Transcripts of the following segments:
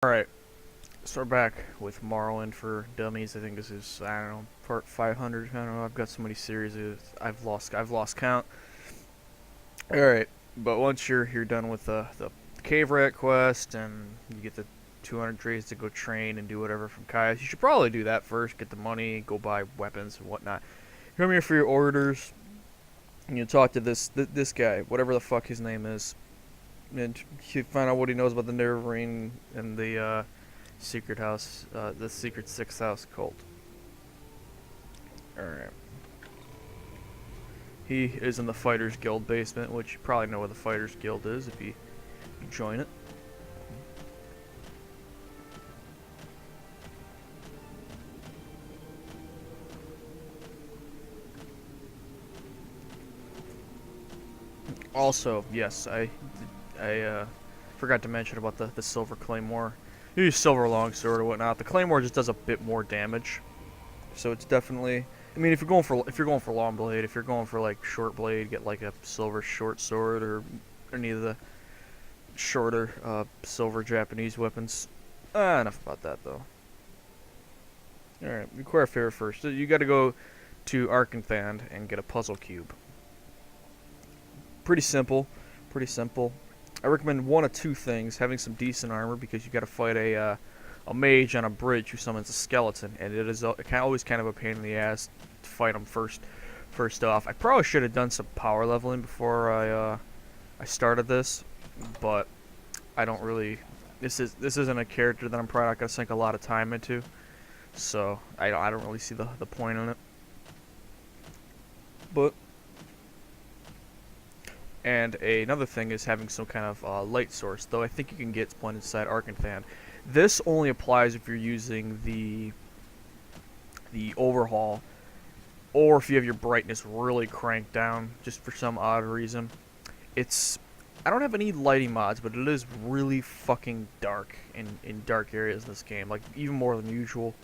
Alright, so we're back with Morrowind For Dummies. I think this is, I don't know, part 500. I don't know, I've got so many series, I've lost count. Alright, but once you're done with the cave rat quest and you get the 200 trees to go train and do whatever from Kai's, you should probably do that first, get the money, go buy weapons and whatnot. You come here for your orders, and you talk to this guy, whatever the fuck his name is, and you find out what he knows about the Neverring and the secret house, the secret sixth house cult. Alright. He is in the Fighters Guild basement, which you probably know where the Fighters Guild is if you join it. Also, yes, I forgot to mention about the silver claymore. You use silver longsword or whatnot. The claymore just does a bit more damage, so it's definitely. I mean, if you're going for long blade, if you're going for like short blade, get like a silver short sword or any of the shorter silver Japanese weapons. Enough about that though. All right, require favor first. You got to go to Arkanthand and get a puzzle cube. Pretty simple. Pretty simple. I recommend one of two things: having some decent armor, because you got to fight a mage on a bridge who summons a skeleton, and it is always kind of a pain in the ass to fight him first off. I probably should have done some power leveling before I started this, but I don't really. This isn't a character that I'm probably not gonna sink a lot of time into, so I don't really see the point in it. But. And another thing is having some kind of light source, though I think you can get one inside Arkanthand. This only applies if you're using the overhaul, or if you have your brightness really cranked down, just for some odd reason. I don't have any lighting mods, but it is really fucking dark in dark areas in this game, like even more than usual.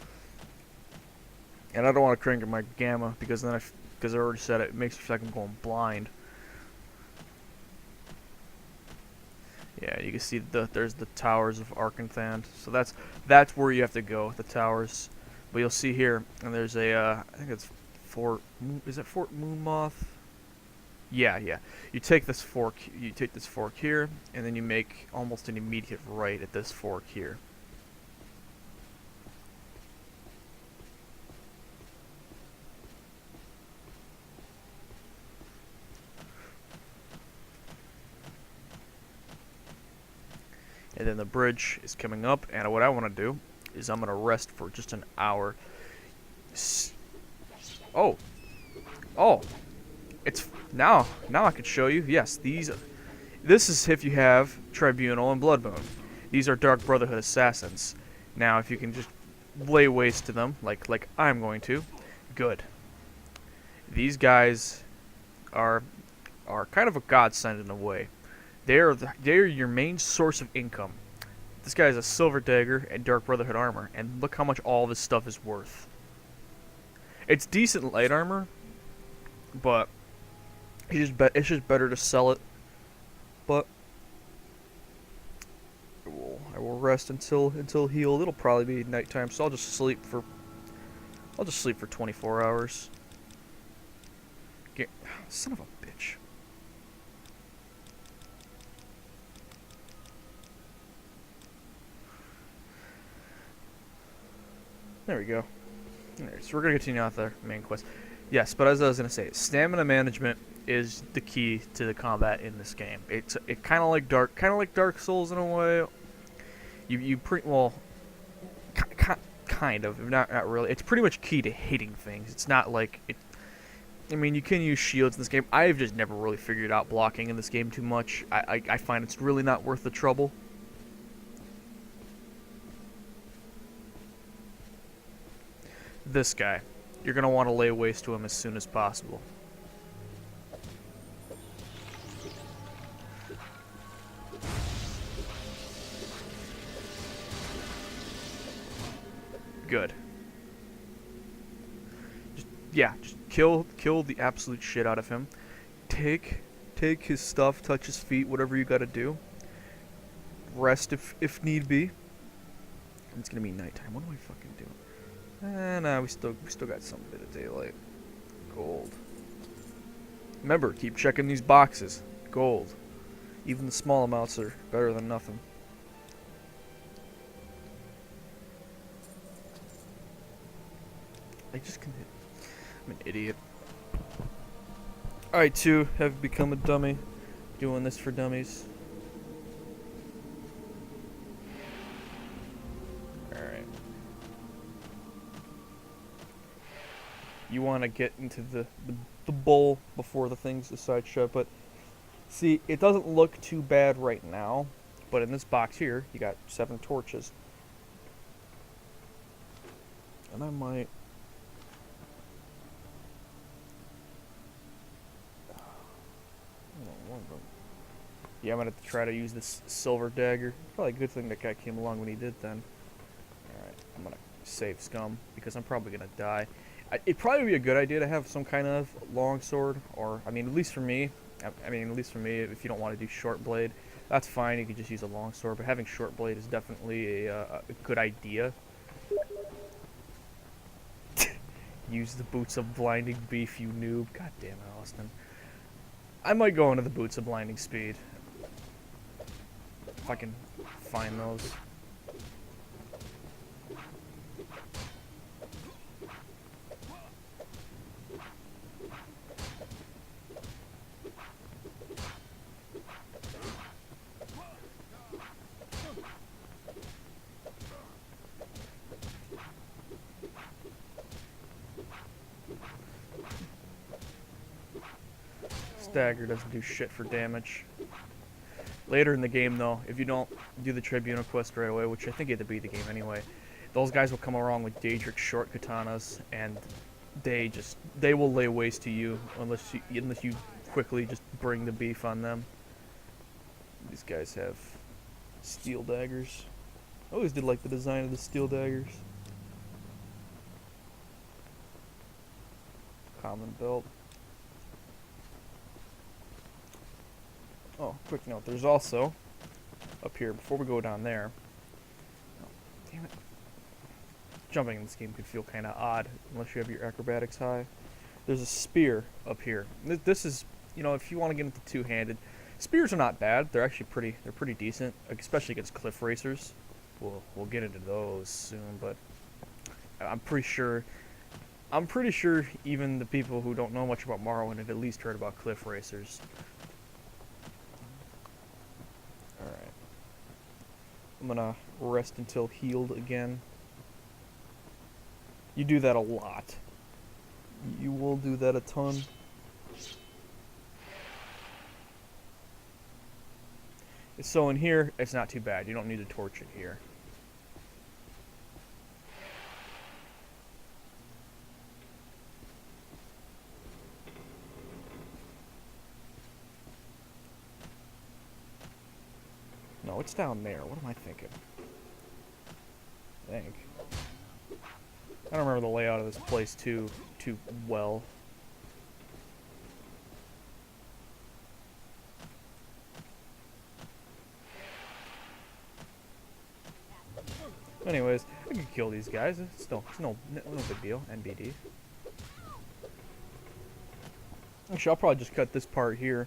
And I don't want to crank up my gamma because then because I already said it makes me feel like I'm going blind. Yeah, you can see there's the towers of Arkanthand. So that's where you have to go, the towers. But you'll see here, and there's a I think it's Fort. Is it Fort Moonmoth? Yeah. You take this fork here, and then you make almost an immediate right at this fork here. And then the bridge is coming up, and what I want to do is I'm going to rest for just an hour. Oh, it's now I can show you. Yes, this is if you have Tribunal and Bloodmoon. These are Dark Brotherhood assassins. Now, if you can just lay waste to them, like I'm going to, good. These guys are kind of a godsend in a way. They're your main source of income. This guy has a silver dagger and Dark Brotherhood armor, and look how much all this stuff is worth. It's decent light armor, but it's just better to sell it. But I will rest until healed. It'll probably be nighttime, so I'll just sleep for 24 hours. Son of a bitch. There we go. Alright, so we're going to continue on with our main quest. Yes, but as I was going to say, stamina management is the key to the combat in this game. It kind of like Dark Souls in a way. Kind of, not really. It's pretty much key to hitting things. It's not like it. I mean, you can use shields in this game. I've just never really figured out blocking in this game too much. I find it's really not worth the trouble. This guy. You're going to want to lay waste to him as soon as possible. Good. Just kill the absolute shit out of him. Take his stuff, touch his feet, whatever you got to do. Rest if need be. It's gonna be nighttime. What am I fucking doing? Nah, we still got some bit of daylight. Gold. Remember, keep checking these boxes. Gold. Even the small amounts are better than nothing. I just can hit. I'm an idiot. I too have become a dummy. Doing this for dummies. Alright. You want to get into the bowl before the things decide shut, but see, it doesn't look too bad right now, but in this box here, you got 7 torches. And I might... Yeah, I'm gonna have to try to use this silver dagger. Probably a good thing that guy came along when he did then. Alright, I'm gonna save scum, because I'm probably gonna die. It'd probably be a good idea to have some kind of long sword, or, I mean, at least for me, if you don't want to do short blade, that's fine, you can just use a long sword, but having short blade is definitely a good idea. Use the boots of blinding beef, you noob. God damn it, Austin. I might go into the boots of blinding speed. If I can find those. Dagger doesn't do shit for damage. Later in the game, though, if you don't do the Tribunal quest right away, which I think you have to beat the game anyway, those guys will come along with Daedric short katanas, and they will lay waste to you unless you quickly just bring the beef on them. These guys have steel daggers. I always did like the design of the steel daggers. Common belt. Oh, quick note, there's also, up here, before we go down there, oh, damn it, jumping in this game can feel kind of odd, unless you have your acrobatics high. There's a spear up here. This is, if you want to get into two-handed, spears are not bad, they're actually pretty decent, especially against cliff racers. We'll get into those soon, but I'm pretty sure even the people who don't know much about Morrowind have at least heard about cliff racers. Alright. I'm gonna rest until healed again. You do that a lot. You will do that a ton. So in here, it's not too bad. You don't need to torch it here. No, it's down there. What am I thinking? I think. I don't remember the layout of this place too well. Anyways, I can kill these guys. It's no big deal. NBD. Actually, I'll probably just cut this part here.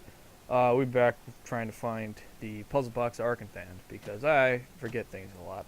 We'll be back trying to find the puzzle box of Arcanthan, because I forget things a lot.